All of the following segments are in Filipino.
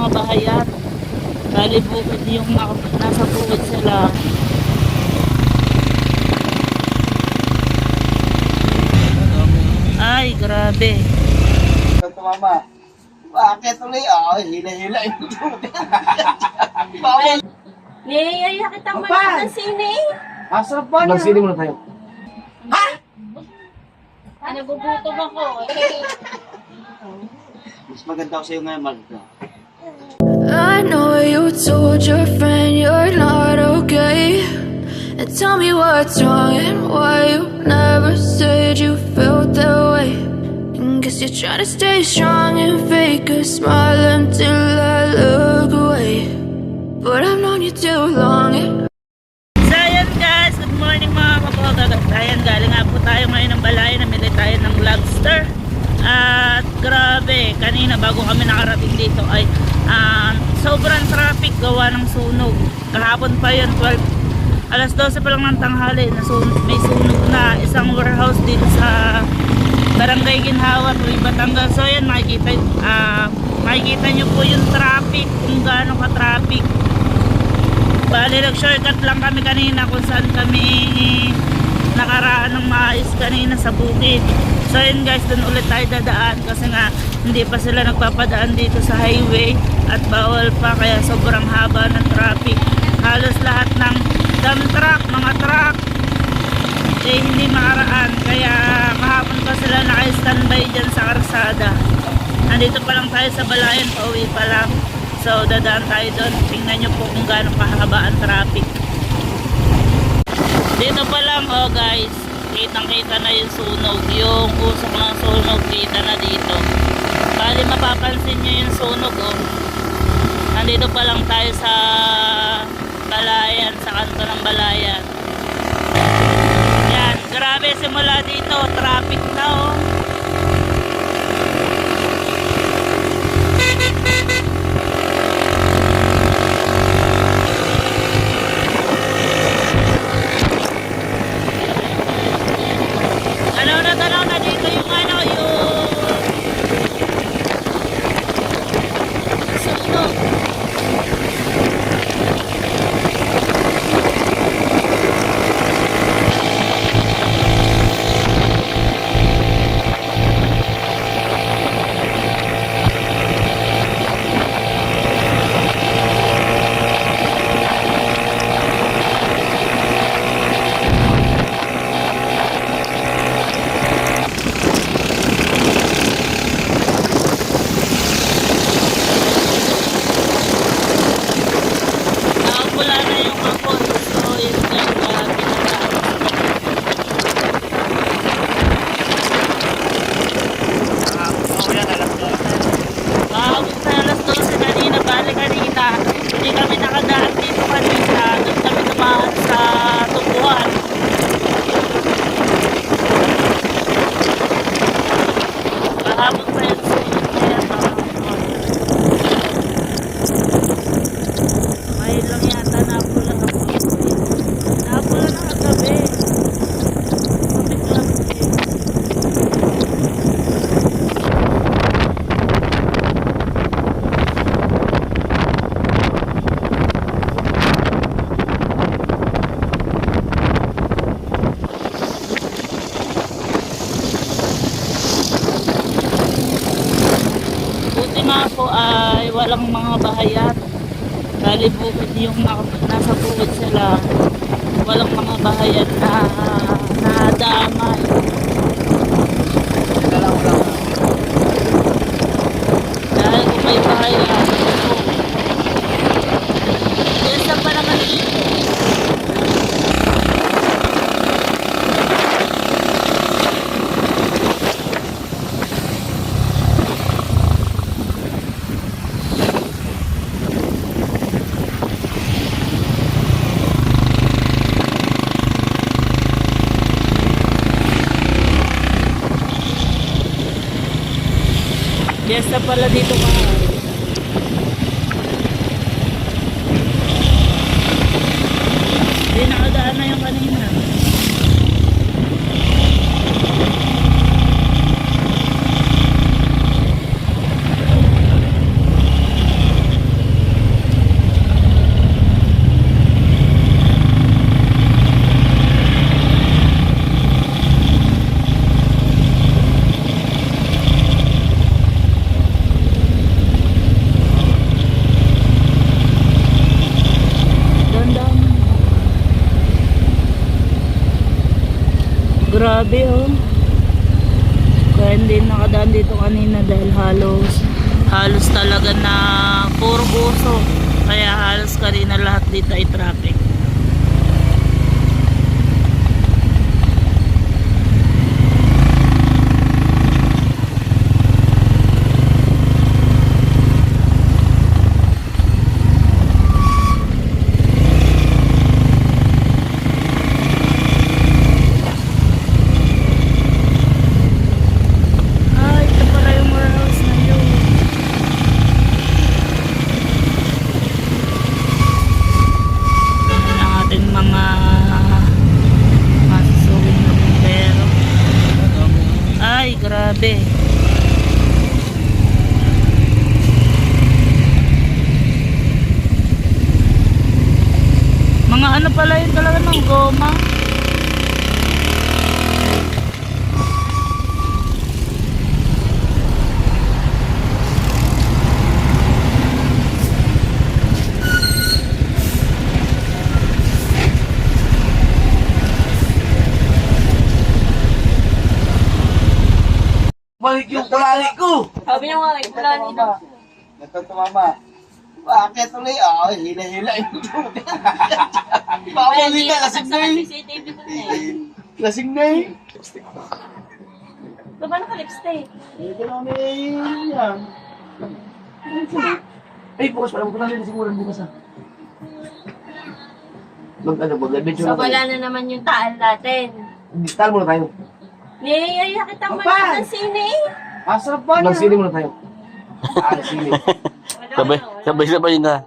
mga bahayan. Bali bukid yung nasa bukid sila. Ay, grabe. Ito mama. Bakit ulit? Oh, hila-hila ito. Bawal. Niyayaya kitang manood ng sine. Asarap pa na. Magsili muna tayo. Nagugutom ako. Mas maganda ko sa'yo ngayon, Magda. I know you told your friend you're not okay. And tell me what's wrong and why you never said you felt that way. And guess you're trying to stay strong and fake a smile until I look away. But I've known you too long. So ayan guys, good morning mga kapogagat. Ayan, galing nga po tayo ngayon ng balay. Namili tayo ng lobster. At grabe, kanina bago kami nakarating dito ay sobrang traffic gawa ng sunog. Kahapon pa yun, alas 12 pa lang ng tanghali, may sunog na isang warehouse dito sa Barangay Ginhawa, Tuy, Batangas. So ayan, makikita nyo po yung traffic, kung gaano ka-traffic. Bali, nag-shortcut lang kami kanina kung saan kami nakaraan ng maayos kanina sa bukid. So yun guys, dun ulit tayo dadaan kasi nga hindi pa sila nagpapadaan dito sa highway at bawal pa, kaya sobrang haba ng traffic. Halos lahat ng dump truck, mga truck hindi makaraan, kaya kahapon pa sila naka-standby dyan sa karsada. Nandito pa lang tayo sa Balayan, pauwi pa lang. So dadaan tayo doon, tingnan nyo po kung gaano kahaba ang traffic. Dito pa lang, oh guys, kitang-kita na yung sunog. Yung usok ng sunog, kita na dito. Bali mapapansin nyo yung sunog, oh. Nandito pa lang tayo sa Balayan, sa kanto ng Balayan. Yan, grabe, simula dito, traffic na, oh. Tanaw na dito yung sunog. Nakapula na yung kapon. So yun guys, kahapon na alas 12 kanina, bali kanina hindi kami nakadaan dito kanina, doon kami dumaan sa Tubuhan. Kahapon pa yun sulit na yan, ngayon lang yata napula na po. Napula na kagabi. Kapit lang eh. Buti nga po ay walang mga bahayan. Bali bukid yung nasa bukid sila. Walang mga bahayan na nadamay. Dahil kung may bahayan, yes pa naman dito. Yes pala dito mga. Hindi nakadaan na yung kanina. Grabe oh. Kaya hindi nakadaan dito kanina dahil halos talaga na puro uso. Kaya halos kanina lahat dito ay traffic. Ito pala yung warehouse na yun. Ang ating mga masusuging na bumbero. Ay, grabe. Mga ano pala yun talaga ng goma. Balik yung kulali ko! Sabi niya nga, wala nito. Nagtatumama. Bakit ulit? Hila-hila yung tubig. Babalik ka, lasing na eh. CCTV ko na eh. Lasing na eh. Baba na ka lipstick. Ito lang yan. Ay, bukas pala. Bukas na siguro bukas ah. Mag-adventure So wala na naman yung taal natin. Tal muna tayo. Niyayaya kitang manood ng sine eh. Asarap ba niya? Magsili muna tayo. Sili. Sabay na.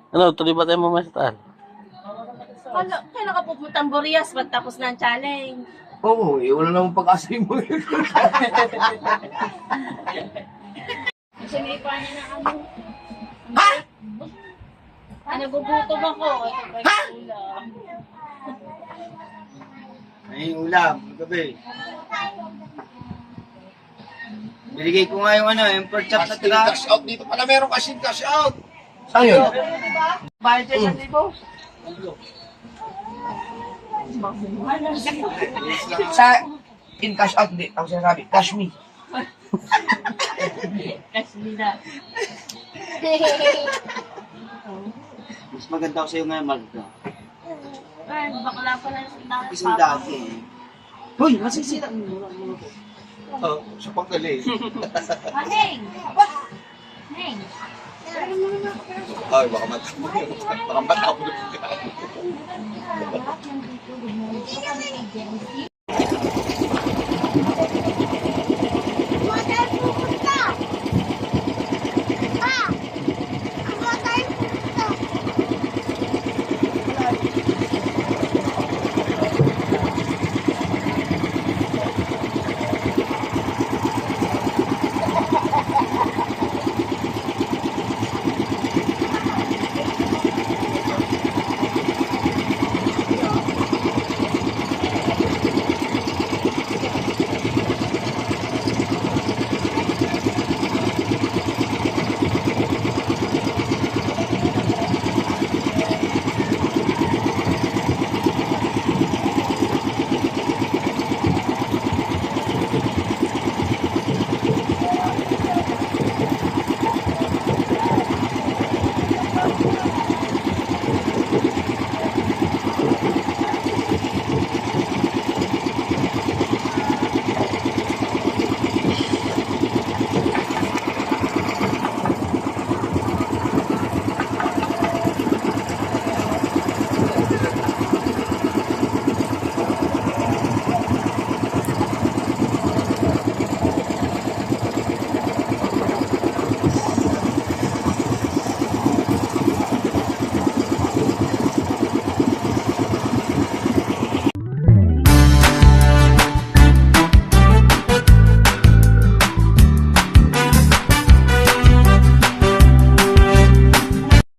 Ano, tuloy ba tayo mamaya sa taal? Kailan ka pupuntang Burias pag tapos na ang challenge? Oo, wala namang pag-asay mo. Sinipa niya na ano. Ha? Nagugutom ako. Ha? Ay, ulam. Gabi. Binigay ko nga yung yung pork chop na tiga. Cash out dito pala. Meron kasing cash out. Saan yun? Bayad siya 1,000. Sa in cash out, hindi. Ako sinasabi, cash me. Cash nila. Mas maganda ko sa'yo ngayon, Marga. Ay, bakla pala yung Isang dati. Hoy, masisira. Sa pangkali. Heng! Heng! Ay, baka matapos. Baka matapos.